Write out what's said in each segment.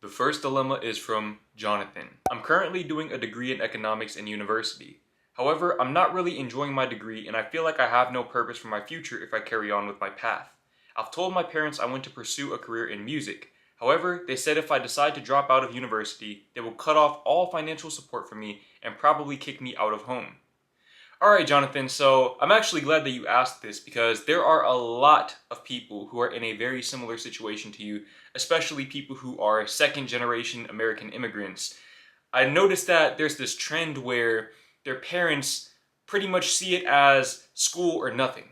The first dilemma is from Jonathan. I'm currently doing a degree in economics in university. However, I'm not really enjoying my degree and I feel like I have no purpose for my future if I carry on with my path. I've told my parents I want to pursue a career in music. However, they said if I decide to drop out of university, they will cut off all financial support for me and probably kick me out of home. Alright, Jonathan, so I'm actually glad that you asked this because there are a lot of people who are in a very similar situation to you, especially people who are second-generation American immigrants. I noticed that there's this trend where their parents pretty much see it as school or nothing,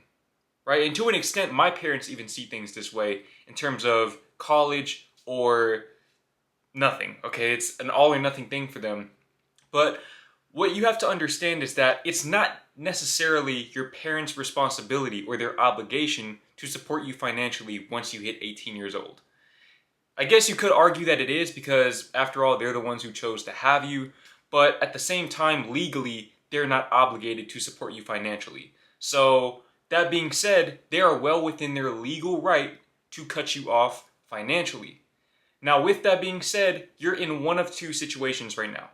right? And to an extent, my parents even see things this way in terms of college or nothing, okay? It's an all or nothing thing for them. But what you have to understand is that it's not necessarily your parents' responsibility or their obligation to support you financially once you hit 18 years old. I guess you could argue that it is because, after all, they're the ones who chose to have you, but at the same time, legally, they're not obligated to support you financially. So, that being said, they are well within their legal right to cut you off financially. Now, with that being said, you're in one of two situations right now.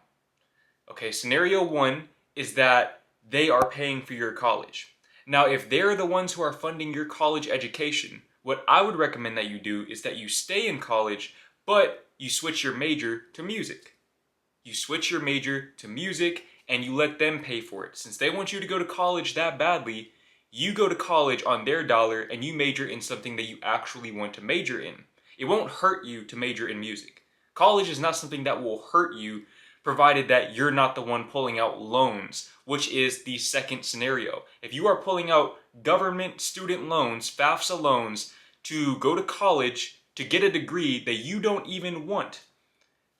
Okay, scenario one is that they are paying for your college. Now, if they're the ones who are funding your college education, what I would recommend that you do is that you stay in college, but you switch your major to music. You switch your major to music and you let them pay for it. Since they want you to go to college that badly, you go to college on their dollar and you major in something that you actually want to major in. It won't hurt you to major in music. College is not something that will hurt you, provided that you're not the one pulling out loans, which is the second scenario. If you are pulling out government student loans, FAFSA loans, to go to college to get a degree that you don't even want,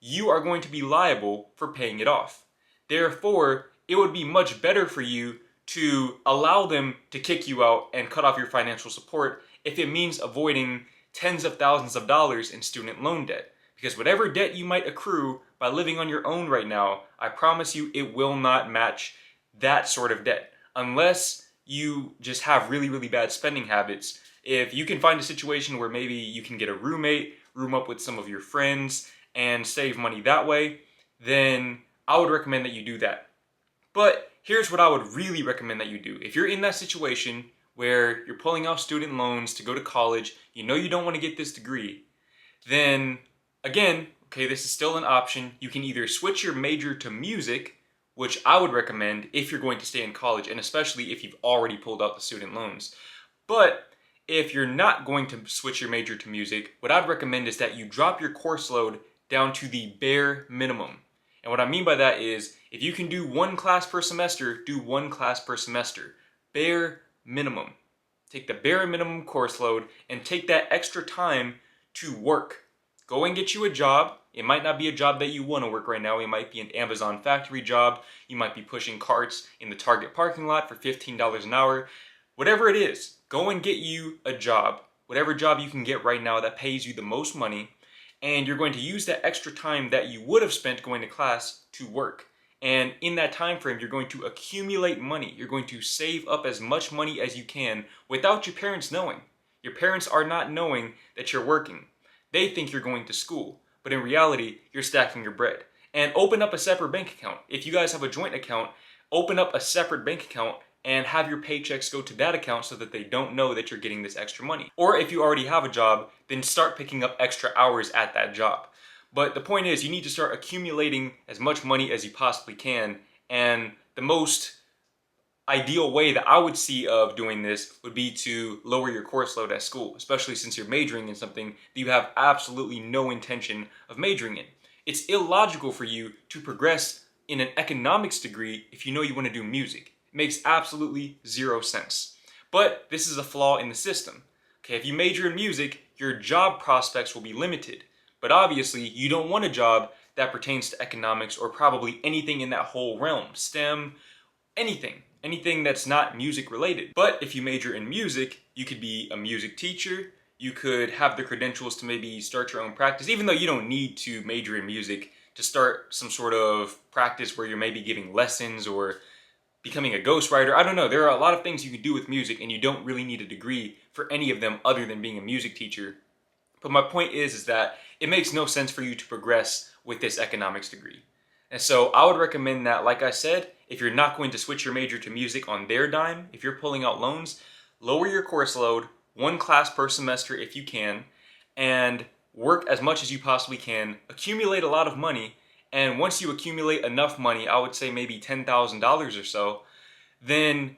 you are going to be liable for paying it off. Therefore, it would be much better for you to allow them to kick you out and cut off your financial support if it means avoiding tens of thousands of dollars in student loan debt. Because whatever debt you might accrue by living on your own right now, I promise you it will not match that sort of debt. Unless you just have really, really bad spending habits. If you can find a situation where maybe you can get a roommate, room up with some of your friends, and save money that way, then I would recommend that you do that. But here's what I would really recommend that you do. If you're in that situation where you're pulling out student loans to go to college, you know you don't want to get this degree, then again, okay, this is still an option. You can either switch your major to music, which I would recommend if you're going to stay in college, and especially if you've already pulled out the student loans. But if you're not going to switch your major to music, what I'd recommend is that you drop your course load down to the bare minimum. And what I mean by that is, if you can do one class per semester, do one class per semester. Bare minimum. Take the bare minimum course load and take that extra time to work. Go and get you a job. It might not be a job that you want to work right now. It might be an Amazon factory job. You might be pushing carts in the Target parking lot for $15 an hour. Whatever it is, go and get you a job. Whatever job you can get right now that pays you the most money. And you're going to use that extra time that you would have spent going to class to work. And in that time frame, you're going to accumulate money. You're going to save up as much money as you can without your parents knowing. Your parents are not knowing that you're working. They think you're going to school, but in reality, you're stacking your bread. And open up a separate bank account. If you guys have a joint account, open up a separate bank account and have your paychecks go to that account so that they don't know that you're getting this extra money. Or if you already have a job, then start picking up extra hours at that job. But the point is, you need to start accumulating as much money as you possibly can, and the most ideal way that I would see of doing this would be to lower your course load at school, especially since you're majoring in something that you have absolutely no intention of majoring in. It's illogical for you to progress in an economics degree if you know you want to do music. It makes absolutely zero sense. But this is a flaw in the system. Okay, if you major in music, your job prospects will be limited. But obviously, you don't want a job that pertains to economics or probably anything in that whole realm. STEM, anything. Anything that's not music related. But if you major in music, you could be a music teacher. You could have the credentials to maybe start your own practice, even though you don't need to major in music to start some sort of practice where you're maybe giving lessons or becoming a ghostwriter. I don't know. There are a lot of things you can do with music and you don't really need a degree for any of them other than being a music teacher. But my point is that it makes no sense for you to progress with this economics degree. And so I would recommend that, like I said, if you're not going to switch your major to music on their dime, if you're pulling out loans, lower your course load, one class per semester if you can, and work as much as you possibly can, accumulate a lot of money, and once you accumulate enough money, I would say maybe $10,000 or so, then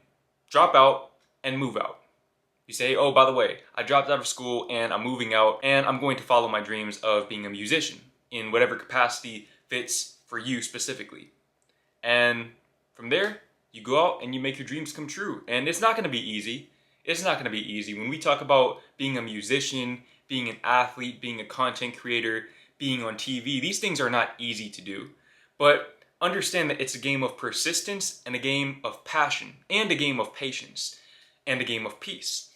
drop out and move out. You say, oh, by the way, I dropped out of school and I'm moving out and I'm going to follow my dreams of being a musician in whatever capacity fits for you specifically. And from there, you go out and you make your dreams come true. And it's not going to be easy. It's not going to be easy. When we talk about being a musician, being an athlete, being a content creator, being on TV, these things are not easy to do. But understand that it's a game of persistence and a game of passion and a game of patience and a game of peace.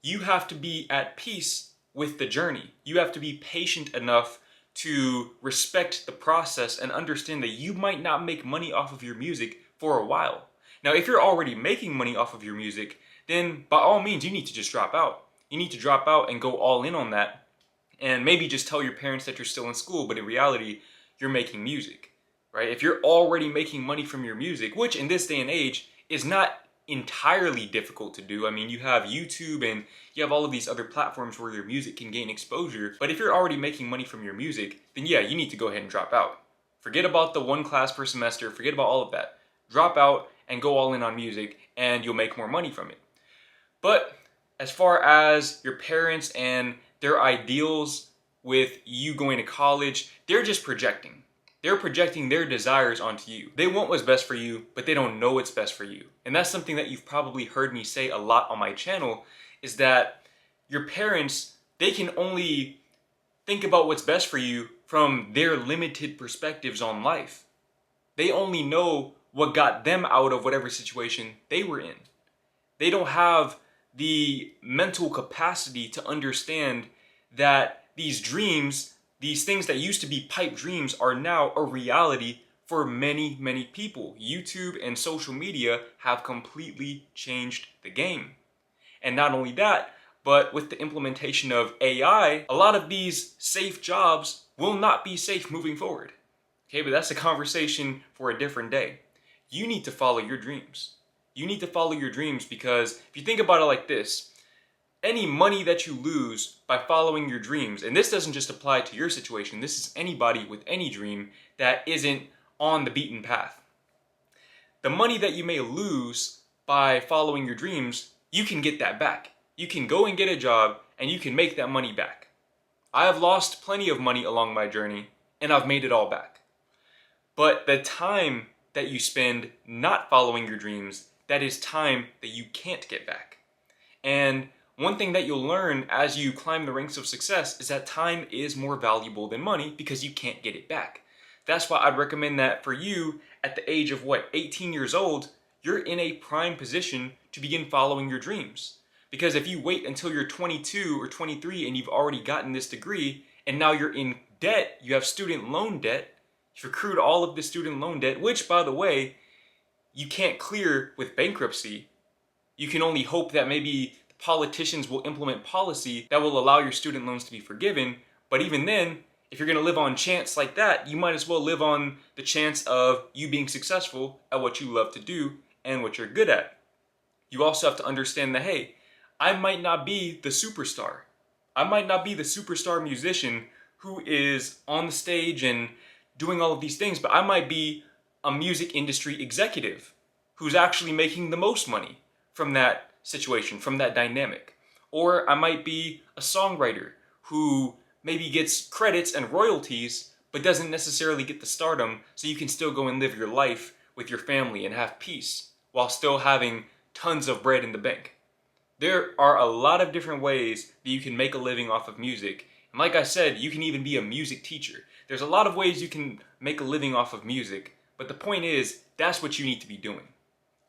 You have to be at peace with the journey. You have to be patient enough to respect the process and understand that you might not make money off of your music for a while. Now, if you're already making money off of your music, then by all means, you need to just drop out. You need to drop out and go all in on that and maybe just tell your parents that you're still in school, but in reality, you're making music, right? If you're already making money from your music, which in this day and age is not entirely difficult to do. I mean, you have YouTube and you have all of these other platforms where your music can gain exposure. But if you're already making money from your music, then yeah, you need to go ahead and drop out. Forget about the one class per semester. Forget about all of that. Drop out and go all in on music and you'll make more money from it. But as far as your parents and their ideals with you going to college, they're just projecting. They're projecting their desires onto you. They want what's best for you, but they don't know what's best for you. And that's something that you've probably heard me say a lot on my channel, is that your parents, they can only think about what's best for you from their limited perspectives on life. They only know what got them out of whatever situation they were in. They don't have the mental capacity to understand that these dreams, these things that used to be pipe dreams, are now a reality for many, many people. YouTube and social media have completely changed the game. And not only that, but with the implementation of AI, a lot of these safe jobs will not be safe moving forward. Okay, but that's a conversation for a different day. You need to follow your dreams. You need to follow your dreams because if you think about it like this, any money that you lose by following your dreams, and this doesn't just apply to your situation, this is anybody with any dream that isn't on the beaten path. The money that you may lose by following your dreams, you can get that back. You can go and get a job and you can make that money back. I have lost plenty of money along my journey and I've made it all back. But the time that you spend not following your dreams, that is time that you can't get back. And one thing that you'll learn as you climb the ranks of success is that time is more valuable than money because you can't get it back. That's why I'd recommend that for you at the age of 18 years old, you're in a prime position to begin following your dreams. Because if you wait until you're 22 or 23 and you've already gotten this degree and now you're in debt, you have student loan debt, you've accrued all of the student loan debt, which by the way, you can't clear with bankruptcy. You can only hope that maybe politicians will implement policy that will allow your student loans to be forgiven. But even then, if you're going to live on chance like that, you might as well live on the chance of you being successful at what you love to do and what you're good at. You also have to understand that, hey, I might not be the superstar. I might not be the superstar musician who is on the stage and doing all of these things, but I might be a music industry executive who's actually making the most money from that situation, from that dynamic. Or I might be a songwriter who maybe gets credits and royalties, but doesn't necessarily get the stardom, so you can still go and live your life with your family and have peace while still having tons of bread in the bank. There are a lot of different ways that you can make a living off of music. And like I said, you can even be a music teacher. There's a lot of ways you can make a living off of music, but the point is, that's what you need to be doing.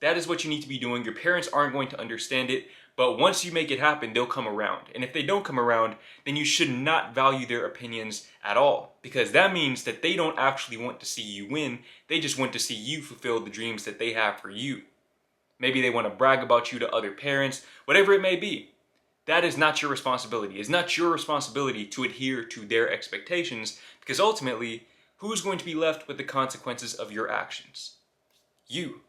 That is what you need to be doing. Your parents aren't going to understand it, but once you make it happen, they'll come around. And if they don't come around, then you should not value their opinions at all, because that means that they don't actually want to see you win. They just want to see you fulfill the dreams that they have for you. Maybe they want to brag about you to other parents, whatever it may be. that is not your responsibility. It's not your responsibility to adhere to their expectations, because ultimately, who's going to be left with the consequences of your actions? You.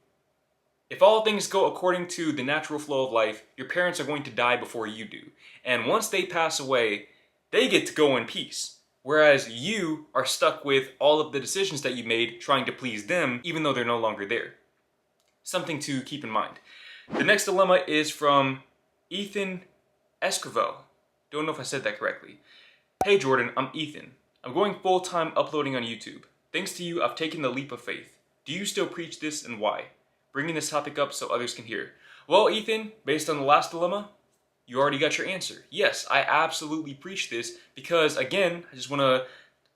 If all things go according to the natural flow of life, your parents are going to die before you do. And once they pass away, they get to go in peace. Whereas you are stuck with all of the decisions that you made trying to please them, even though they're no longer there. Something to keep in mind. The next dilemma is from Ethan Escrivo. Don't know if I said that correctly. Hey Jordan, I'm Ethan. I'm going full-time uploading on YouTube. Thanks to you, I've taken the leap of faith. Do you still preach this, and why? Bringing this topic up so others can hear. Well, Ethan, based on the last dilemma, you already got your answer. Yes, I absolutely preach this because, again, I just want to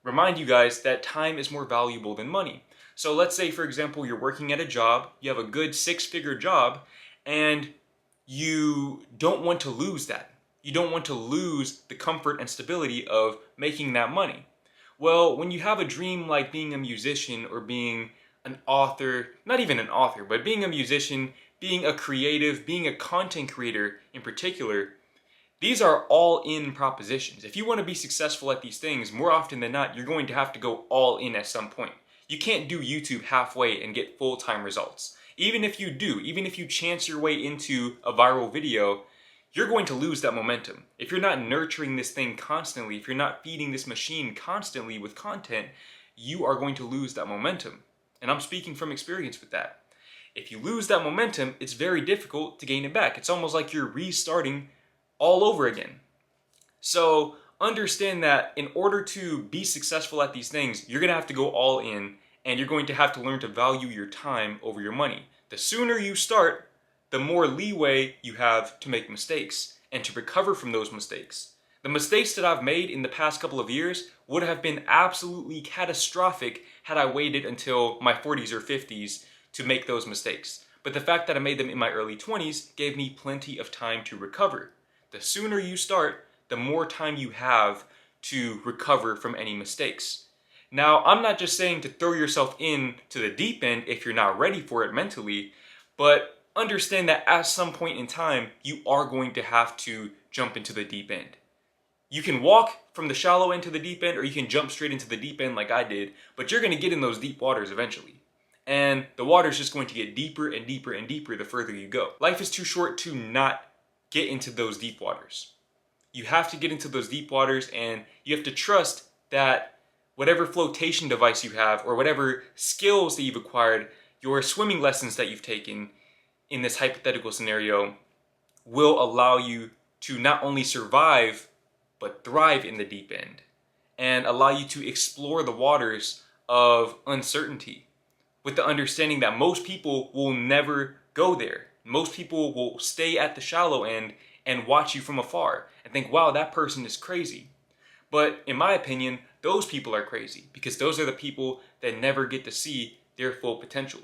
remind you guys that time is more valuable than money. So let's say, for example, you're working at a job, you have a good 6-figure job, and you don't want to lose that. You don't want to lose the comfort and stability of making that money. Well, when you have a dream like being a musician or being an author, not even an author, but being a musician, being a creative, being a content creator in particular, these are all-in propositions. If you want to be successful at these things, more often than not, you're going to have to go all in at some point. You can't do YouTube halfway and get full-time results. Even if you do, even if you chance your way into a viral video, you're going to lose that momentum. If you're not nurturing this thing constantly, if you're not feeding this machine constantly with content, you are going to lose that momentum. And I'm speaking from experience with that. If you lose that momentum, it's very difficult to gain it back. It's almost like you're restarting all over again. So understand that in order to be successful at these things, you're going to have to go all in, and you're going to have to learn to value your time over your money. The sooner you start, the more leeway you have to make mistakes and to recover from those mistakes. The mistakes that I've made in the past couple of years would have been absolutely catastrophic had I waited until my 40s or 50s to make those mistakes. But the fact that I made them in my early 20s gave me plenty of time to recover. The sooner you start, the more time you have to recover from any mistakes. Now, I'm not just saying to throw yourself in to the deep end if you're not ready for it mentally, but understand that at some point in time, you are going to have to jump into the deep end. You can walk from the shallow end to the deep end, or you can jump straight into the deep end like I did, but you're going to get in those deep waters eventually. And the water's just going to get deeper and deeper and deeper the further you go. Life is too short to not get into those deep waters. You have to get into those deep waters, and you have to trust that whatever flotation device you have, or whatever skills that you've acquired, your swimming lessons that you've taken in this hypothetical scenario will allow you to not only survive, but thrive in the deep end, and allow you to explore the waters of uncertainty with the understanding that most people will never go there. Most people will stay at the shallow end and watch you from afar and think, wow, that person is crazy. But in my opinion, those people are crazy because those are the people that never get to see their full potential.